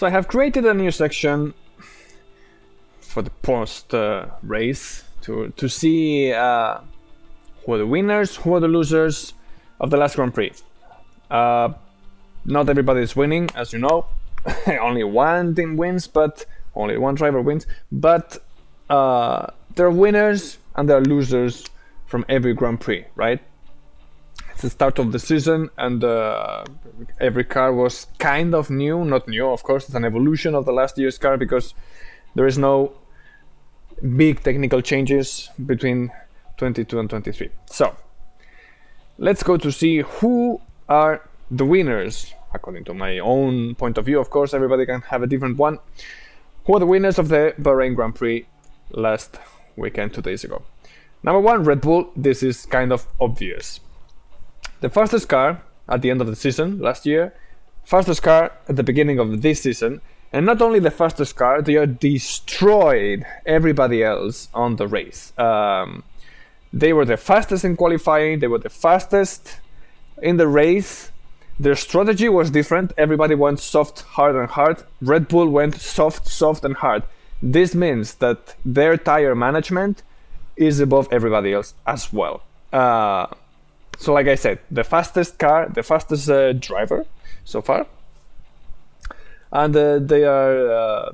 So I have created a new section for the post race to see who are the winners, who are the losers of the last Grand Prix. Not everybody is winning, as you know. Only one team wins, but only one driver wins. But there are winners and there are losers from every Grand Prix, right? It's the start of the season, and every car was kind of new. Not new, of course. It's an evolution of the last year's car because there is no big technical changes between 22 and 23. So let's go to see who are the winners, according to my own point of view. Of course, everybody can have a different one. Who are the winners of the Bahrain Grand Prix last weekend, 2 days ago? Number one, Red Bull. This is kind of obvious. The fastest car at the end of the season last year, fastest car at the beginning of this season, and not only the fastest car, they are destroyed everybody else on the race. They were the fastest in qualifying, they were the fastest in the race. Their strategy was different. Everybody went soft, hard, and hard. Red Bull went soft, soft, and hard. This means that their tire management is above everybody else as well. So like I said, the fastest car, the fastest driver so far. And they are,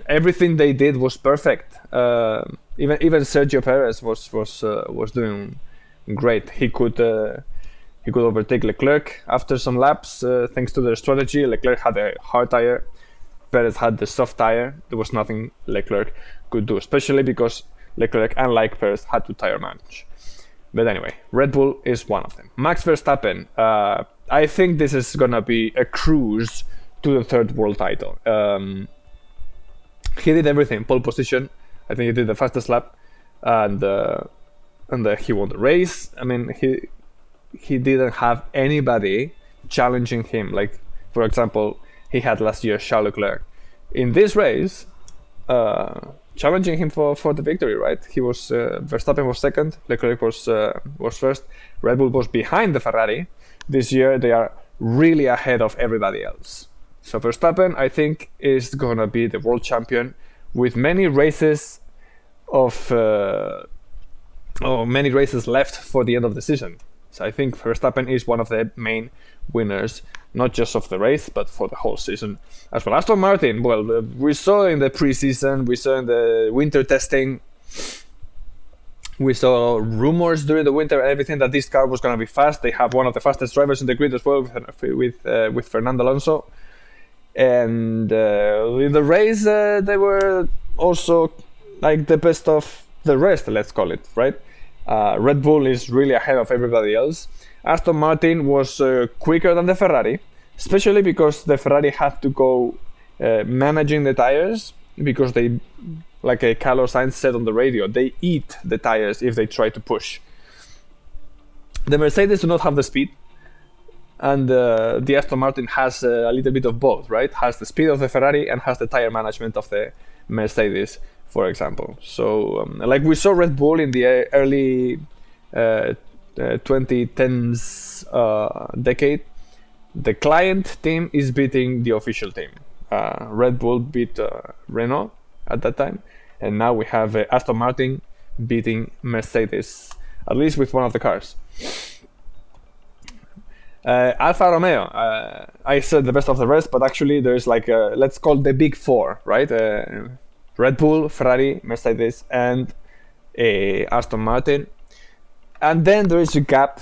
everything they did was perfect. Even Sergio Perez was doing great. He could overtake Leclerc after some laps thanks to their strategy. Leclerc had a hard tire, Perez had the soft tire. There was nothing Leclerc could do, especially because Leclerc, unlike Perez, had to tire manage. But anyway, Red Bull is one of them. Max Verstappen, I think this is gonna be a cruise to the third world title. He did everything, pole position. I think he did the fastest lap, and he won the race. I mean, he didn't have anybody challenging him. Like, for example, he had last year Charles Leclerc. In this race, challenging him for the victory, right? He was Verstappen was second, Leclerc was first, Red Bull was behind the Ferrari. This year they are really ahead of everybody else. So Verstappen, I think, is gonna be the world champion with many races left for the end of the season. So I think Verstappen is one of the main winners, not just of the race, but for the whole season as well. Aston Martin, well, we saw in the preseason, we saw in the winter testing, we saw rumors during the winter and everything that this car was going to be fast. They have one of the fastest drivers in the grid as well with Fernando Alonso. And in the race, they were also like the best of the rest, let's call it, right? Red Bull is really ahead of everybody else. Aston Martin was quicker than the Ferrari, especially because the Ferrari had to go managing the tires because they, like Carlos Sainz said on the radio, they eat the tires if they try to push. The Mercedes do not have the speed, and the Aston Martin has a little bit of both, right? Has the speed of the Ferrari and has the tire management of the Mercedes, for example. So, like we saw Red Bull in the early 2010s decade, the client team is beating the official team. Red Bull beat Renault at that time, and now we have Aston Martin beating Mercedes, at least with one of the cars. Alfa Romeo, I said the best of the rest, but actually there's like let's call the big four, right? Red Bull, Ferrari, Mercedes, and Aston Martin. And then there is a gap,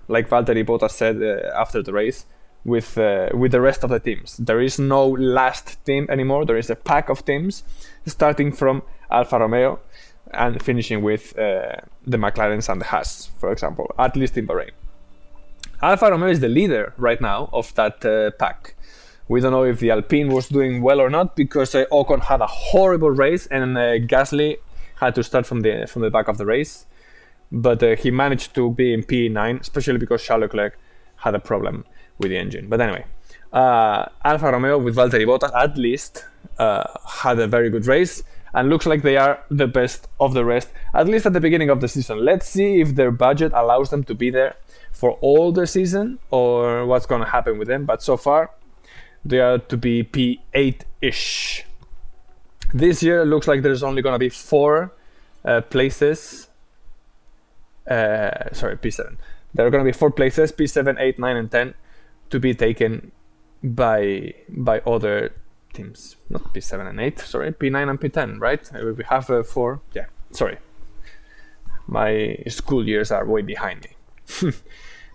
like Valtteri Bottas said after the race, with the rest of the teams. There is no last team anymore. There is a pack of teams, starting from Alfa Romeo and finishing with the McLarens and the Haas, for example, at least in Bahrain. Alfa Romeo is the leader right now of that pack. We don't know if the Alpine was doing well or not because Ocon had a horrible race and Gasly had to start from the back of the race. But he managed to be in P9, especially because Charles Leclerc had a problem with the engine. But anyway, Alfa Romeo with Valtteri Bottas at least had a very good race and looks like they are the best of the rest, at least at the beginning of the season. Let's see if their budget allows them to be there for all the season or what's going to happen with them. But so far, they are to be P8-ish. This year looks like there's only going to be 4 places. Sorry, P7. There are going to be 4 places, P7, 8, 9, and 10, to be taken by other teams. Not P7 and 8, sorry, P9 and P10, right? We have 4. Yeah, sorry. My school years are way behind me.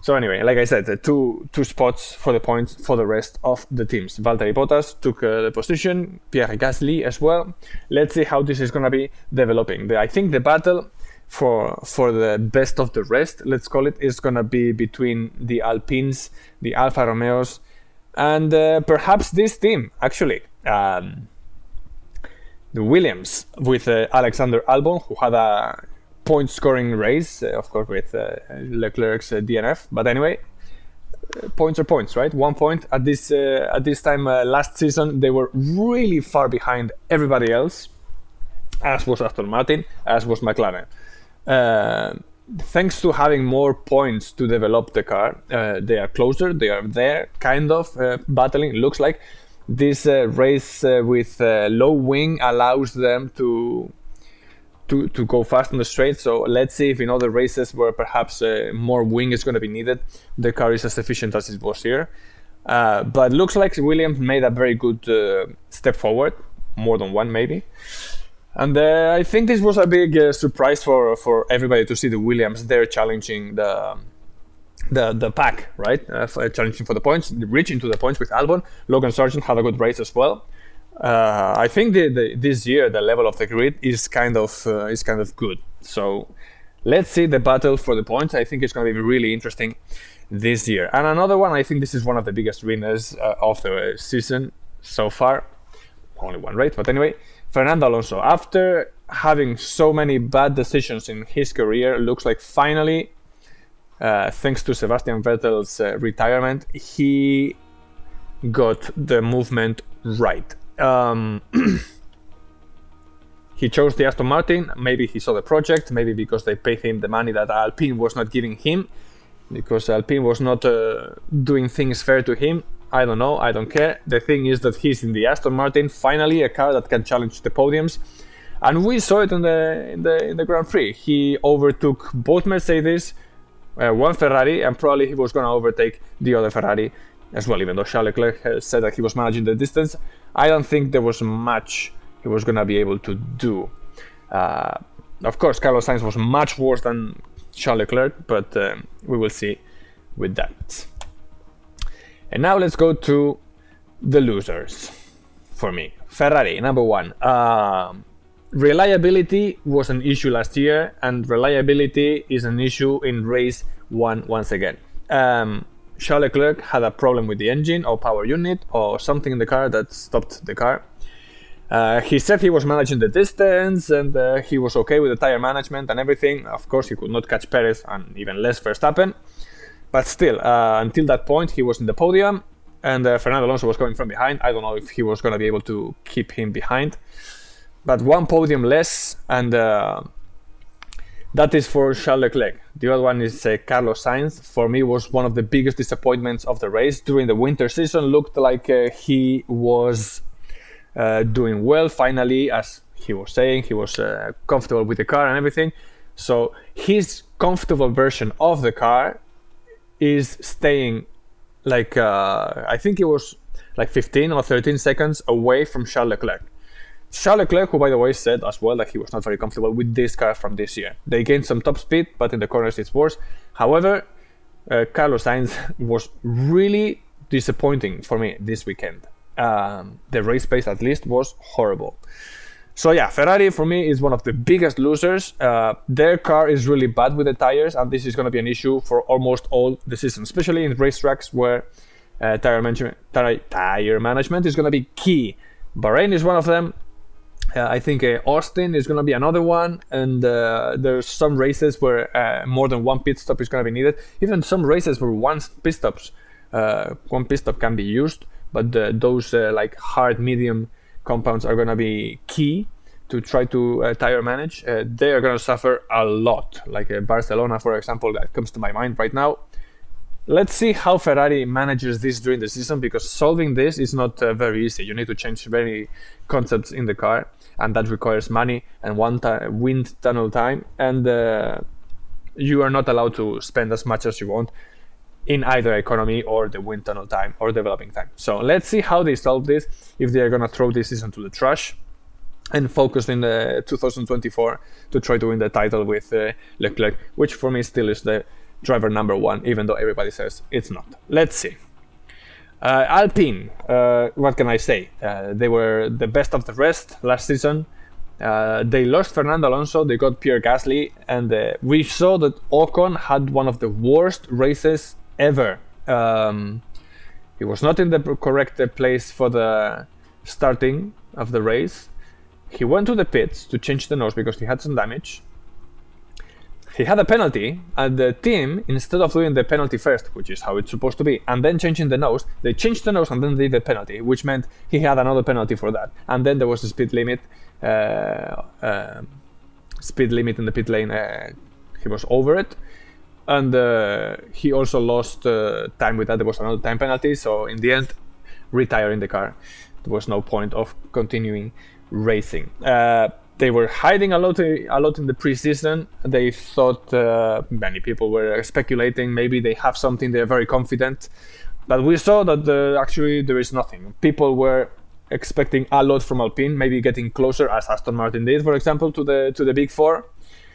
So anyway, like I said, two spots for the points for the rest of the teams. Valtteri Bottas took the position, Pierre Gasly as well. Let's see how this is going to be developing. I think the battle for the best of the rest, let's call it, is going to be between the Alpines, the Alfa Romeos, and perhaps this team, actually. The Williams with Alexander Albon, who had a point scoring race, of course, with Leclerc's DNF. But anyway, points are points, right? 1 point at this time last season. They were really far behind everybody else, as was Aston Martin, as was McLaren. Thanks to having more points to develop the car, they are closer. They are there, kind of battling. It looks like this race with low wing allows them to go fast on the straight. So let's see if in other races where perhaps more wing is going to be needed, the car is as efficient as it was here. But looks like Williams made a very good step forward, more than one maybe. And I think this was a big surprise for everybody to see the Williams there challenging the pack, right? Challenging for the points, reaching to the points with Albon. Logan Sargent had a good race as well. I think this year the level of the grid is kind of good. So let's see the battle for the points. I think it's going to be really interesting this year. And another one, I think this is one of the biggest winners of the season so far. Only one race, but anyway, Fernando Alonso. After having so many bad decisions in his career, looks like finally, thanks to Sebastian Vettel's retirement, he got the movement right. He chose the Aston Martin. Maybe he saw the project, maybe because they paid him the money that Alpine was not giving him, because Alpine was not doing things fair to him. I don't know, I don't care. The thing is that he's in the Aston Martin, finally a car that can challenge the podiums, and we saw it in the Grand Prix. He overtook both Mercedes, one Ferrari, and probably he was going to overtake the other Ferrari as well, even though Charles Leclerc said that he was managing the distance. I don't think there was much he was going to be able to do. Of course, Carlos Sainz was much worse than Charles Leclerc, but we will see with that. And now let's go to the losers for me. Ferrari, number 1. Reliability was an issue last year, and reliability is an issue in race 1 once again. Charles Leclerc had a problem with the engine or power unit or something in the car that stopped the car. He said he was managing the distance and he was okay with the tire management and everything. Of course, he could not catch Perez and even less Verstappen. But still, until that point, he was in the podium and Fernando Alonso was coming from behind. I don't know if he was going to be able to keep him behind. But one podium less, and that is for Charles Leclerc. The other one is Carlos Sainz. For me, was one of the biggest disappointments of the race. During the winter season, looked like he was doing well. Finally, as he was saying, he was comfortable with the car and everything. So his comfortable version of the car is staying like, I think it was like 15 or 13 seconds away from Charles Leclerc. Charles Leclerc, who by the way said as well that he was not very comfortable with this car from this year. They gained some top speed, but in the corners it's worse. However, Carlos Sainz was really disappointing for me this weekend. The race pace at least was horrible. So yeah, Ferrari for me is one of the biggest losers. Their car is really bad with the tires, and this is going to be an issue for almost all the season, especially in racetracks where tire management is going to be key. Bahrain is one of them. I think Austin is going to be another one, and there's some races where more than one pit stop is going to be needed. Even some races where one pit stop can be used, but those like hard medium compounds are going to be key to try to tire manage. They are going to suffer a lot, like Barcelona, for example, that comes to my mind right now. Let's see how Ferrari manages this during the season, because solving this is not very easy. You need to change many concepts in the car, and that requires money and wind tunnel time, and you are not allowed to spend as much as you want in either economy or the wind tunnel time or developing time. So let's see how they solve this, if they are going to throw this season to the trash and focus in the 2024 to try to win the title with Leclerc, which for me still is the driver number one, even though everybody says it's not. Let's see. Alpine, what can I say? They were the best of the rest last season. They lost Fernando Alonso, they got Pierre Gasly, and we saw that Ocon had one of the worst races ever. He was not in the correct place for the starting of the race. He went to the pits to change the nose because he had some damage. He had a penalty, and the team, instead of doing the penalty first, which is how it's supposed to be, and then changing the nose, they changed the nose and then did the penalty, which meant he had another penalty for that. And then there was a speed limit in the pit lane. He was over it, and he also lost time with that. There was another time penalty, so in the end, retiring the car. There was no point of continuing racing. They were hiding a lot in the preseason. They thought, many people were speculating, maybe they have something, they're very confident. But we saw that actually there is nothing. People were expecting a lot from Alpine, maybe getting closer, as Aston Martin did, for example, to the Big Four,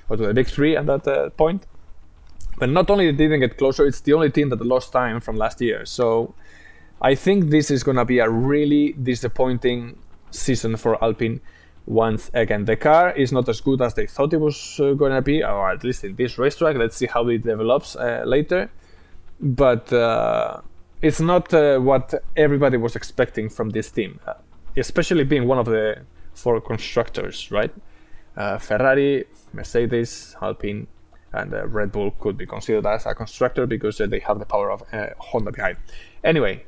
or to the Big Three at that point. But not only they didn't get closer, it's the only team that lost time from last year. So I think this is going to be a really disappointing season for Alpine. Once again, the car is not as good as they thought it was going to be, or at least in this racetrack. Let's see how it develops later. But it's not what everybody was expecting from this team, especially being one of the four constructors, right? Ferrari, Mercedes, Alpine, and Red Bull could be considered as a constructor because they have the power of Honda behind. Anyway,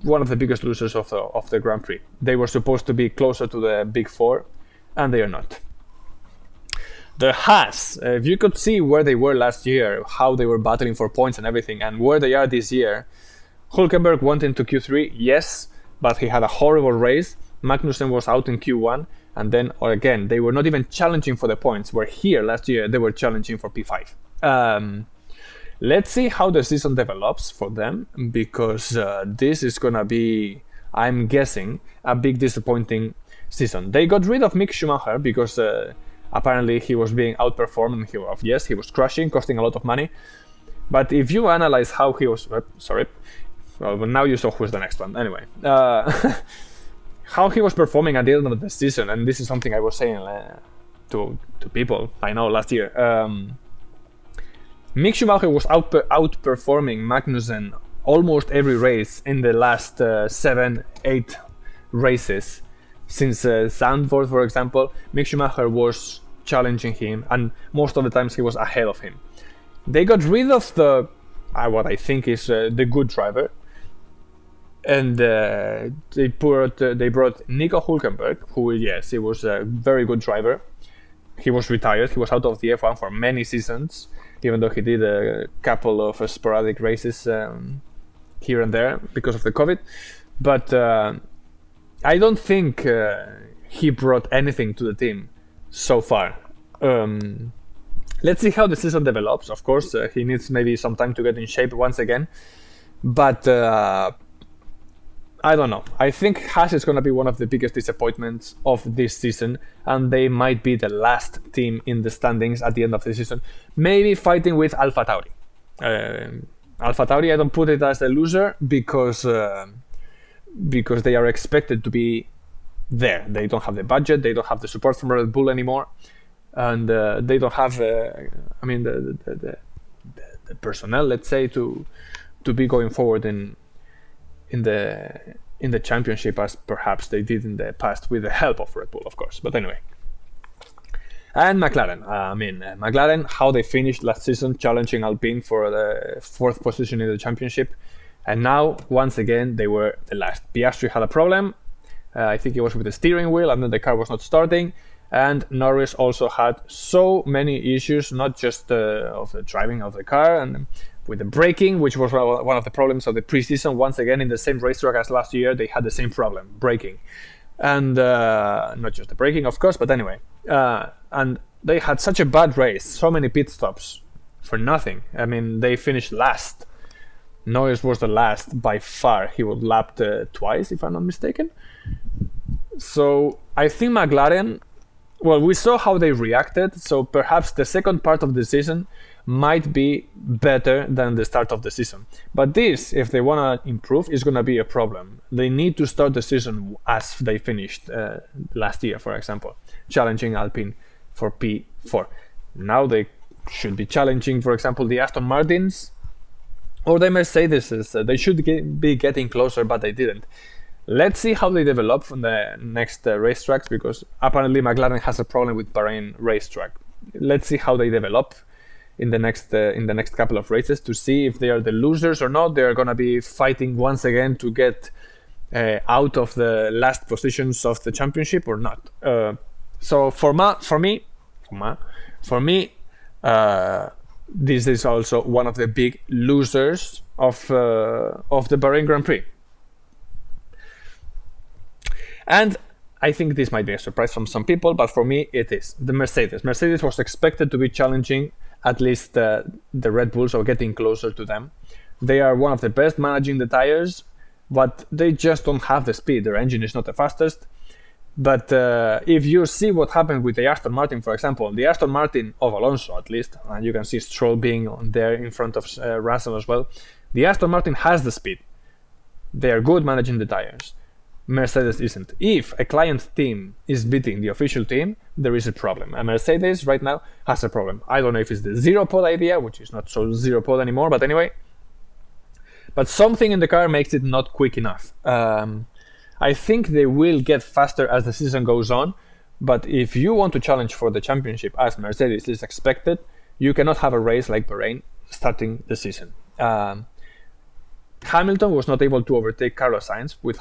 one of the biggest losers of the Grand Prix. They were supposed to be closer to the Big Four, and they are not. The Haas, if you could see where they were last year, how they were battling for points and everything, and where they are this year. Hülkenberg went into Q3, yes, but he had a horrible race. Magnussen was out in Q1, and then again, they were not even challenging for the points, where here last year they were challenging for P5. Let's see how the season develops for them, because this is going to be, I'm guessing, a big disappointing season. They got rid of Mick Schumacher because apparently he was being outperformed. He was crashing, costing a lot of money. But if you analyze how he was... Well, now you saw who's the next one. Anyway. How he was performing at the end of the season, and this is something I was saying to people I know last year. Mick Schumacher was outperforming Magnussen almost every race in the last 7-8 races. Since Zandvoort, for example, Mick Schumacher was challenging him, and most of the times he was ahead of him. They got rid of what I think is the good driver, and they brought Nico Hülkenberg, who, yes, he was a very good driver. He was retired. He was out of the F1 for many seasons, even though he did a couple of sporadic races here and there because of the COVID. But I don't think he brought anything to the team so far. Let's see how the season develops. Of course, he needs maybe some time to get in shape once again. But I don't know. I think Haas is going to be one of the biggest disappointments of this season, and they might be the last team in the standings at the end of the season. Maybe fighting with AlphaTauri. AlphaTauri, I don't put it as a loser because they are expected to be there. They don't have the budget. They don't have the support from Red Bull anymore. And they don't have, the personnel, let's say, to be going forward in the championship as perhaps they did in the past with the help of Red Bull, of course. But anyway, and McLaren. McLaren, how they finished last season, challenging Alpine for the 4th position in the championship, and now once again they were the last. Piastri had a problem. I think it was with the steering wheel, and then the car was not starting. And Norris also had so many issues, not just of the driving of the car, with the braking, which was one of the problems of the preseason. Once again, in the same racetrack as last year, they had the same problem, braking. And not just the braking, of course, but anyway. And they had such a bad race, so many pit stops for nothing. I mean, they finished last. Norris was the last by far. He was lapped twice, if I'm not mistaken. So I think McLaren, well, we saw how they reacted, so perhaps the second part of the season might be better than the start of the season. But this, if they want to improve, is going to be a problem. They need to start the season as they finished last year, for example, challenging Alpine for P4. Now they should be challenging, for example, the Aston Martins or the Mercedes. They should be getting closer, but they didn't. Let's see how they develop from the next racetracks, because apparently McLaren has a problem with Bahrain racetrack. Let's see how they develop in the next couple of races to see if they are the losers or not. They are going to be fighting once again to get out of the last positions of the championship or not. So for me, this is also one of the big losers of the Bahrain Grand Prix. And I think this might be a surprise from some people, but for me it is. The Mercedes. Mercedes was expected to be challenging at least the Red Bulls, or getting closer to them. They are one of the best managing the tires, but they just don't have the speed. Their engine is not the fastest. But if you see what happened with the Aston Martin, for example, the Aston Martin of Alonso at least, and you can see Stroll being on there in front of Russell as well, the Aston Martin has the speed. They are good managing the tires. Mercedes isn't. If a client team is beating the official team, there is a problem. And Mercedes right now has a problem. I don't know if it's the zero pod idea, which is not so zero pod anymore, but anyway. But something in the car makes it not quick enough. I think they will get faster as the season goes on, but if you want to challenge for the championship as Mercedes is expected, you cannot have a race like Bahrain starting the season. Hamilton was not able to overtake Carlos Sainz, who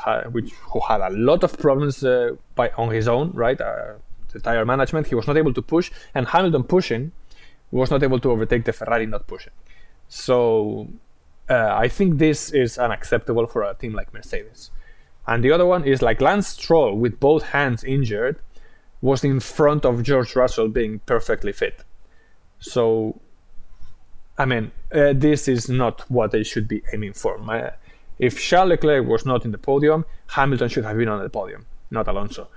had a lot of problems on his own, right? The tire management, he was not able to push, and Hamilton pushing was not able to overtake the Ferrari not pushing. So I think this is unacceptable for a team like Mercedes. And the other one is like Lance Stroll, with both hands injured, was in front of George Russell being perfectly fit. So I mean, this is not what they should be aiming for. If Charles Leclerc was not in the podium, Hamilton should have been on the podium, not Alonso,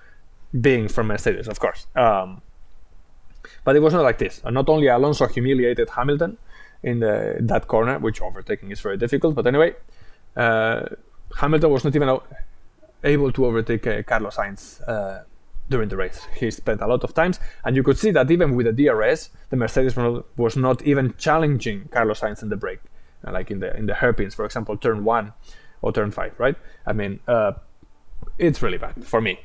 being from Mercedes, of course. But it was not like this. And not only Alonso humiliated Hamilton in that corner, which overtaking is very difficult, but anyway, Hamilton was not even able to overtake Carlos Sainz during the race. He spent a lot of times, and you could see that even with the DRS, the Mercedes was not even challenging Carlos Sainz in the brake, like in the hairpins, for example, turn 1 or turn 5, right? I mean, it's really bad for me.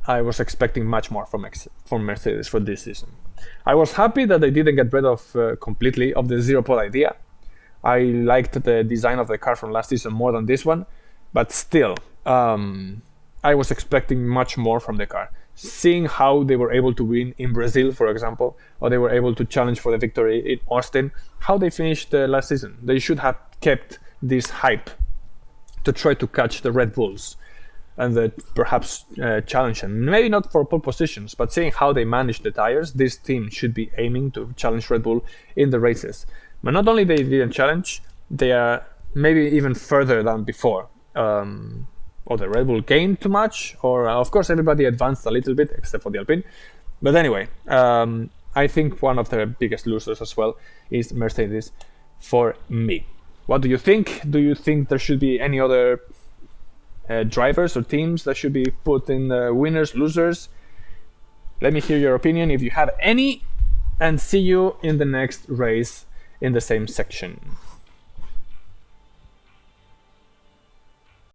I was expecting much more from Mercedes for this season. I was happy that they didn't get rid of completely of the zero pod idea. I liked the design of the car from last season more than this one, but still, I was expecting much more from the car. Seeing how they were able to win in Brazil, for example, or they were able to challenge for the victory in Austin, how they finished last season. They should have kept this hype to try to catch the Red Bulls and perhaps challenge them. Maybe not for pole positions, but seeing how they managed the tires, this team should be aiming to challenge Red Bull in the races. But not only they didn't challenge, they are maybe even further than before. Or the Red Bull gained too much, or of course everybody advanced a little bit, except for the Alpine. But anyway, I think one of the biggest losers as well is Mercedes for me. What do you think? Do you think there should be any other drivers or teams that should be put in winners, losers? Let me hear your opinion if you have any, and see you in the next race in the same section.